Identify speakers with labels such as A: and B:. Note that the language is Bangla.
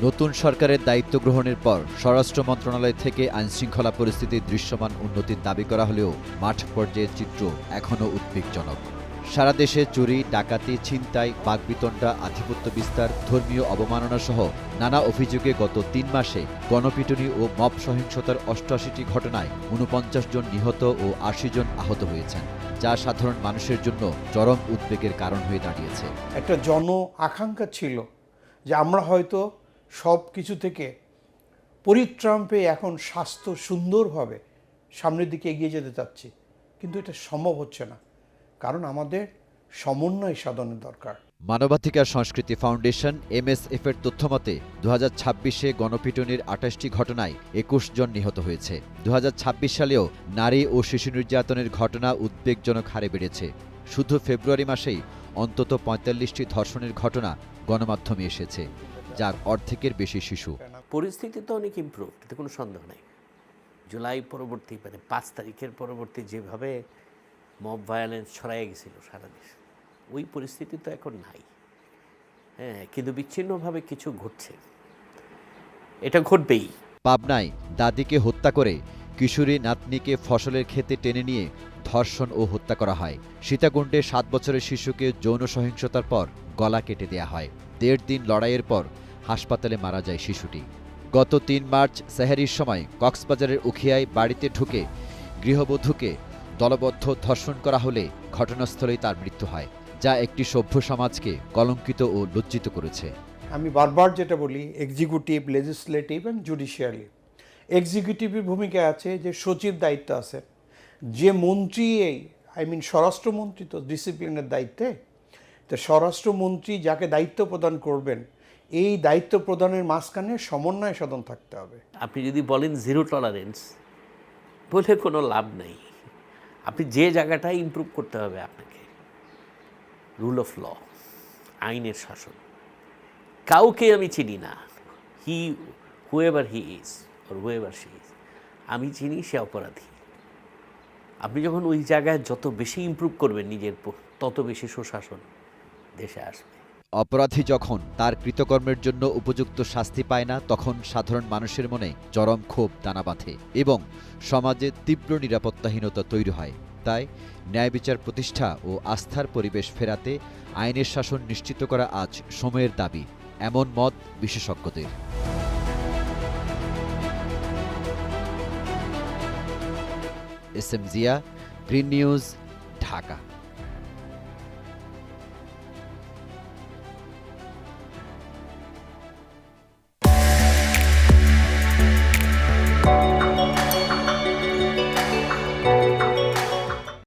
A: নতুন সরকারের দায়িত্ব গ্রহণের পর স্বরাষ্ট্র মন্ত্রণালয় থেকে আইনশৃঙ্খলা পরিস্থিতির দৃশ্যমান উন্নতির দাবি করা হলেও মাঠ পর্যায়ের চিত্র এখনও উদ্বেগজনক। সারা দেশে চুরি, ডাকাতি, ছিনতাই, বাকবিতণ্ডা, আধিপত্য বিস্তার, ধর্মীয় অবমাননা সহ নানা অভিযোগে গত ৩ মাসে গণপিটুনি ও মব সহিংসতার ৮৮টি ঘটনায় ৪৯ জন নিহত ও ৮০ জন আহত হয়েছেন, যা সাধারণ মানুষের জন্য চরম উদ্বেগের কারণ হয়ে দাঁড়িয়েছে।
B: একটা জন আকাঙ্ক্ষা ছিল যে আমরা হয়তো সব কিছু থেকে পরিত্রাণ পেয়ে এখন স্বাস্থ্য সুন্দরভাবে সামনের দিকে এগিয়ে যেতে চাচ্ছি, কিন্তু এটা সম্ভব হচ্ছে না, কারণ আমাদের সমন্বয় সাধনের দরকার।
A: মানবাধিকার সংস্কৃতি ফাউন্ডেশন MSF এর তথ্যমতে 2026-এ গণপিটুনির 28টি ঘটনায় 21 জন নিহত হয়েছে। 2026 সালেও নারী ও শিশু নির্যাতনের ঘটনা উদ্বেগজনক হারে বেড়েছে। শুধু ফেব্রুয়ারি মাসেই অন্তত 45টি ধর্ষণের ঘটনা গণমাধ্যমে এসেছে, যার অর্ধেকের বেশি শিশু।
C: পরিস্থিতি তো অনেক ইমপ্রুভ, এতে কোনো সন্দেহ নেই। জুলাই পরবর্তী 5 তারিখের পরবর্তী যেভাবে মব ভায়োলেন্স ছড়াই গেছিল সারা দেশে, ওই পরিস্থিতি তো এখন নাই। হ্যাঁ, কিন্তু বিচ্ছিন্নভাবে কিছু ঘটছে, এটা ঘটবেই।
A: পাবনায় দাদিকে হত্যা করে কিশোরী নাতনিকে ফসলের ক্ষেতে টেনে নিয়ে ধর্ষণ ও হত্যা করা হয়। সীতাকুণ্ডে 7 বছরের শিশুকে যৌন সহিংসতার পর গলা কেটে দেয়া হয়। 1.5 দিন লড়াইয়ের পর হাসপাতালে মারা যায় শিশুটি। গত 3 মার্চ সেহরির সময় কক্সবাজারের উখিয়ায় বাড়িতে ঢুকে গৃহবধূকে দলবদ্ধ ধর্ষণ করা হলে ঘটনাস্থলেই তার মৃত্যু হয়, যা একটি সভ্য সমাজকে কলঙ্কিত ও লজ্জিত করেছে।
B: আমি বারবার যেটা বলি, এক্সিকিউটিভ, লেজিসলেটিভ এবং জুডিশিয়ারি। এক্সিকিউটিভের ভূমিকা আছে যে সচিব দায়িত্ব আছে, যে মন্ত্রী স্বরাষ্ট্রমন্ত্রী তো ডিসিপ্লিনের দায়িত্বে, তো স্বরাষ্ট্রমন্ত্রী যাকে দায়িত্ব প্রদান করবেন, এই দায়িত্ব প্রদানের মাঝখানে সমন্বয় সাধন থাকতে হবে।
C: আপনি যদি বলেন জিরো টলারেন্স, বলে কোনো লাভ নেই। আপনি যে জায়গাটায় ইমপ্রুভ করতে হবে আপনাকে, রুল অফ ল, আইনের শাসন। কাউকে আমি চিনি না, whoever he is or whoever she is, আমি চিনি সে অপরাধী। আপনি যখন ওই জায়গায় যত বেশি ইমপ্রুভ করবেন নিজের, তত বেশি সুশাসন দেশে আসবে।
A: অপরাধী যখন তার কৃতকর্মের জন্য উপযুক্ত শাস্তি পায় না, তখন সাধারণ মানুষের মনে চরম ক্ষোভ দানা বাঁধে এবং সমাজে তীব্র নিরাপত্তাহীনতা তৈরি হয়। তাই ন্যায় বিচার প্রতিষ্ঠা ও আস্থার পরিবেশ ফেরাতে আইনের শাসন নিশ্চিত করা আজ সময়ের দাবি, এমন মত বিশেষজ্ঞদের। S M Zia, Green News, Dhaka.